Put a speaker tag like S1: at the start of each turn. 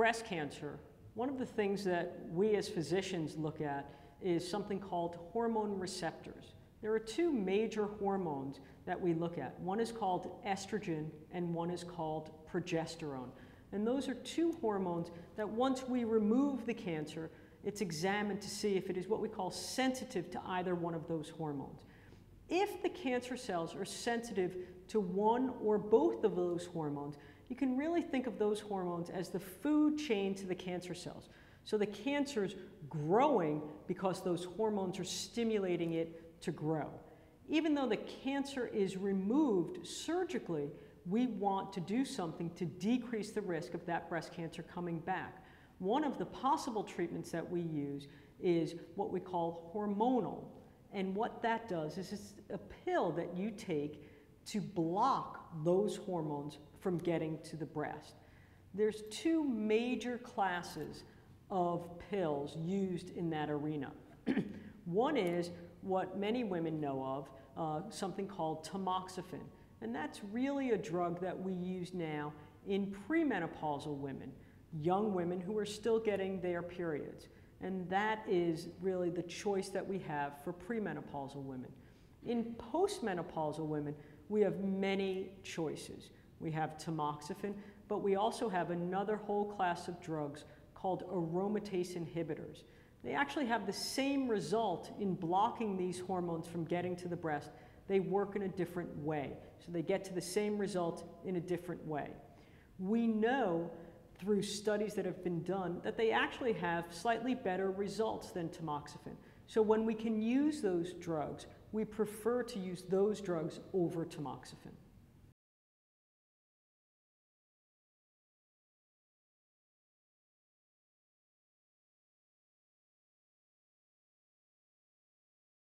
S1: breast cancer, one of the things that we as physicians look at is something called hormone receptors. There are two major hormones that we look at. One is called estrogen and one is called progesterone. And those are two hormones that once we remove the cancer, it's examined to see if it is what we call sensitive to either one of those hormones. If the cancer cells are sensitive to one or both of those hormones, you can really think of those hormones as the food chain to the cancer cells. So the cancer's growing because those hormones are stimulating it to grow. Even though the cancer is removed surgically, we want to do something to decrease the risk of that breast cancer coming back. One of the possible treatments that we use is what we call hormonal. And what that does is it's a pill that you take to block those hormones from getting to the breast. There's two major classes of pills used in that arena. One is what many women know of, something called tamoxifen. And that's really a drug that we use now in premenopausal women, young women who are still getting their periods. And that is really the choice that we have for premenopausal women. In postmenopausal women, we have many choices. We have tamoxifen, but we also have another whole class of drugs called aromatase inhibitors. They actually have the same result in blocking these hormones from getting to the breast. They work in a different way. So they get to the same result in a different way. We know through studies that have been done that they actually have slightly better results than tamoxifen. So when we can use those drugs, we prefer to use those drugs over tamoxifen.